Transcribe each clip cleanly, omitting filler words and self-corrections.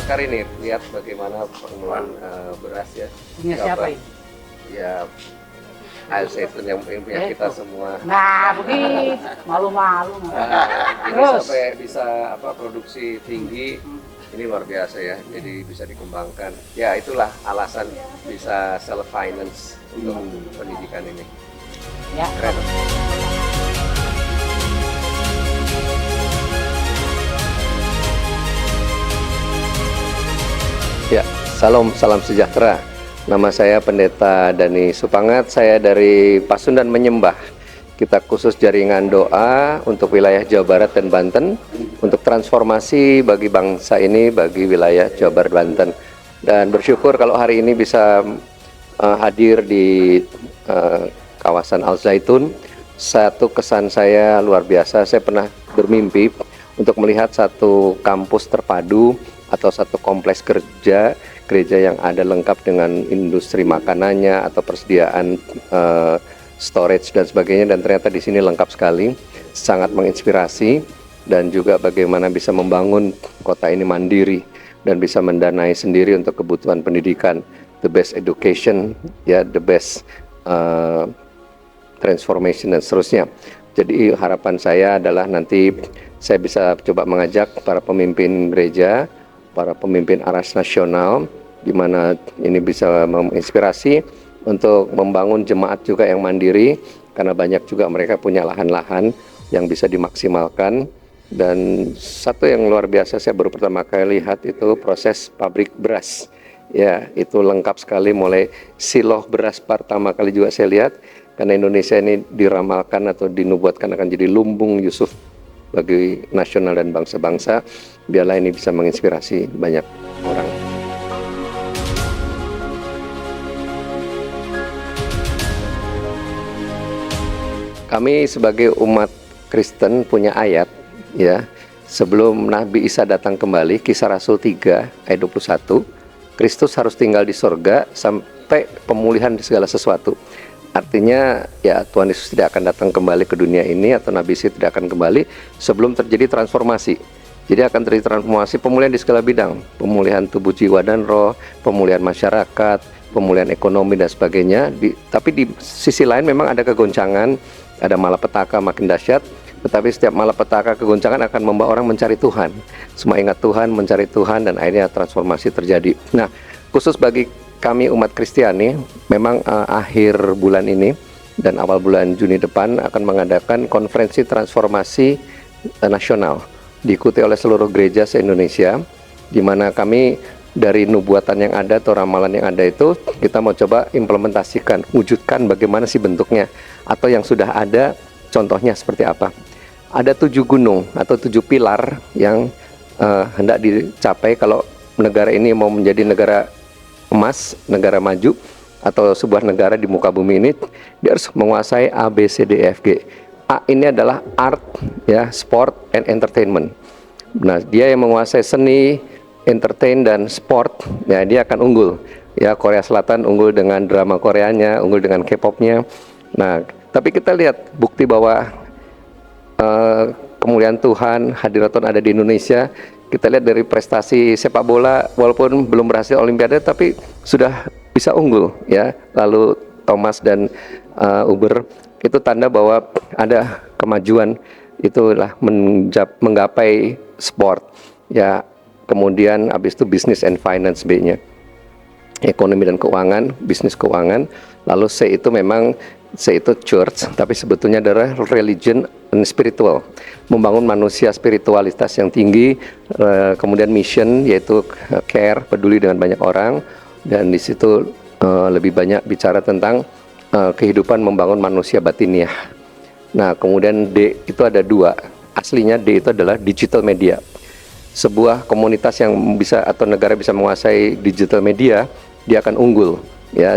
sekali nih lihat bagaimana pengelolaan beras ya. Punya siapa ini? Ya Al Zaitun yang punya kita semua. Nah, begitu. Malu-malu. Ini Terus? sampai bisa produksi tinggi, ini luar biasa ya. Jadi bisa dikembangkan. Ya itulah alasan bisa self finance untuk pendidikan ini. Ya. Keren. Ya, salam sejahtera. Nama saya Pendeta Dani Supangat, saya dari Pasundan Menyembah. Kita khusus jaringan doa untuk wilayah Jawa Barat dan Banten, untuk transformasi bagi bangsa ini, bagi wilayah Jawa Barat Banten. Dan bersyukur kalau hari ini bisa hadir di kawasan Al Zaitun. Satu kesan saya luar biasa, saya pernah bermimpi untuk melihat satu kampus terpadu atau satu kompleks gereja yang ada lengkap dengan industri makanannya atau persediaan storage dan sebagainya, dan ternyata di sini lengkap sekali, sangat menginspirasi, dan juga bagaimana bisa membangun kota ini mandiri dan bisa mendanai sendiri untuk kebutuhan pendidikan, the best education, ya, the best transformation dan seterusnya. Jadi harapan saya adalah nanti saya bisa coba mengajak para pemimpin gereja, para pemimpin aras nasional, di mana ini bisa menginspirasi untuk membangun jemaat juga yang mandiri, karena banyak juga mereka punya lahan-lahan yang bisa dimaksimalkan. Dan satu yang luar biasa saya baru pertama kali lihat itu proses pabrik beras. Ya, itu lengkap sekali, mulai siloh beras pertama kali juga saya lihat, karena Indonesia ini diramalkan atau dinubuatkan akan jadi lumbung Yusuf bagi nasional dan bangsa-bangsa. Biarlah ini bisa menginspirasi banyak orang. Kami sebagai umat Kristen punya ayat, ya, sebelum Nabi Isa datang kembali, Kisah Rasul 3 ayat 21, Kristus harus tinggal di sorga sampai pemulihan di segala sesuatu. Artinya ya Tuhan Yesus tidak akan datang kembali ke dunia ini, atau Nabi Isa tidak akan kembali sebelum terjadi transformasi. Jadi akan terjadi transformasi, pemulihan di segala bidang, pemulihan tubuh, jiwa dan roh, pemulihan masyarakat, pemulihan ekonomi dan sebagainya. Tapi di sisi lain memang ada kegoncangan, ada malapetaka makin dahsyat. Tetapi setiap malapetaka, kegoncangan akan membawa orang mencari Tuhan. Semua ingat Tuhan, mencari Tuhan, dan akhirnya transformasi terjadi. Nah, khusus bagi kami umat Kristiani, memang akhir bulan ini dan awal bulan Juni depan akan mengadakan konferensi transformasi nasional, diikuti oleh seluruh gereja se-Indonesia, di mana kami dari nubuatan yang ada atau ramalan yang ada itu, kita mau coba implementasikan, wujudkan bagaimana sih bentuknya, atau yang sudah ada contohnya seperti apa. Ada 7 gunung atau 7 pilar yang hendak dicapai kalau negara ini mau menjadi negara emas, negara maju, atau sebuah negara di muka bumi ini. Dia harus menguasai A, B, C, D, E, F, G. A ini adalah art, ya, sport and entertainment. Nah, dia yang menguasai seni, entertain dan sport, ya, dia akan unggul. Ya, Korea Selatan unggul dengan drama Koreanya, unggul dengan K-popnya. Nah, tapi kita lihat bukti bahwa kemuliaan Tuhan, hadirat Tuhan ada di Indonesia. Kita lihat dari prestasi sepak bola, walaupun belum berhasil Olimpiade, tapi sudah bisa unggul, ya. Lalu Thomas dan Uber, itu tanda bahwa ada kemajuan, itulah menggapai sport, ya. Kemudian habis itu business and finance, B-nya ekonomi dan keuangan, bisnis keuangan. Lalu C itu memang church, tapi sebetulnya adalah religion and spiritual, membangun manusia spiritualitas yang tinggi. Kemudian mission, yaitu care, peduli dengan banyak orang, dan di situ lebih banyak bicara tentang kehidupan membangun manusia batiniah. Nah, kemudian D itu ada 2, aslinya D itu adalah digital media. Sebuah komunitas yang bisa atau negara bisa menguasai digital media, dia akan unggul. Ya,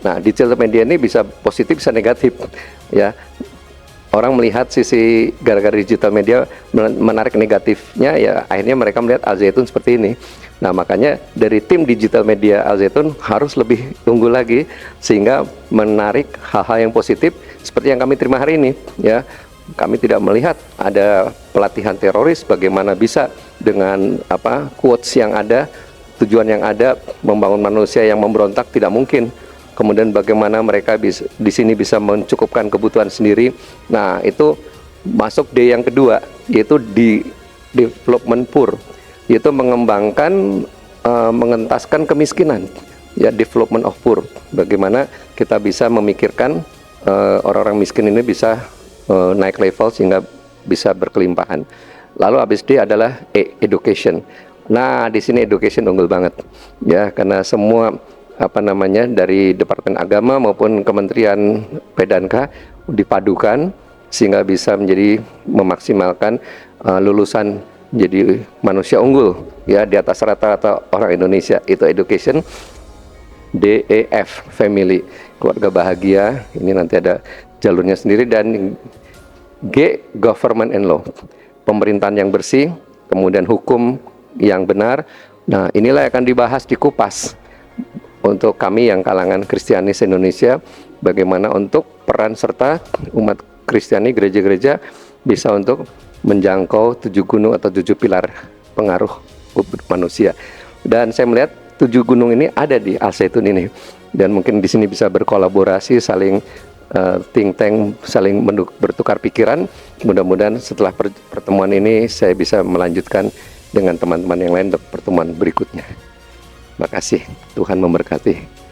nah, digital media ini bisa positif, bisa negatif. Ya, orang melihat sisi gara-gara digital media menarik negatifnya, ya akhirnya mereka melihat Al Zaitun seperti ini. Nah, makanya dari tim digital media Al Zaitun harus lebih unggul lagi, sehingga menarik hal-hal yang positif seperti yang kami terima hari ini. Ya, kami tidak melihat ada pelatihan teroris, bagaimana bisa dengan quotes yang ada tujuan yang ada membangun manusia yang memberontak tidak mungkin. Kemudian bagaimana mereka bisa, di sini bisa mencukupkan kebutuhan sendiri. Nah, itu masuk D yang kedua, yaitu di development poor, yaitu mengembangkan, mengentaskan kemiskinan, ya, development of poor. Bagaimana kita bisa memikirkan orang-orang miskin ini bisa naik level sehingga bisa berkelimpahan. Lalu habis D adalah education. Nah, di sini education unggul banget, ya, karena semua dari Departemen Agama maupun Kementerian PDANKA dipadukan sehingga bisa menjadi memaksimalkan lulusan jadi manusia unggul, ya, di atas rata-rata orang Indonesia. Itu education. DEF family, keluarga bahagia, ini nanti ada jalurnya sendiri. Dan G government and law, pemerintahan yang bersih, kemudian hukum yang benar. Nah, inilah yang akan dibahas di Kupas untuk kami yang kalangan Kristianis Indonesia, bagaimana untuk peran serta umat Kristiani gereja-gereja bisa untuk menjangkau 7 gunung atau 7 pilar pengaruh manusia. Dan saya melihat 7 gunung ini ada di Al Zaitun ini, dan mungkin di sini bisa berkolaborasi, saling think tank, saling bertukar pikiran. Mudah-mudahan setelah pertemuan ini saya bisa melanjutkan dengan teman-teman yang lain untuk pertemuan berikutnya. Terima kasih, Tuhan memberkati.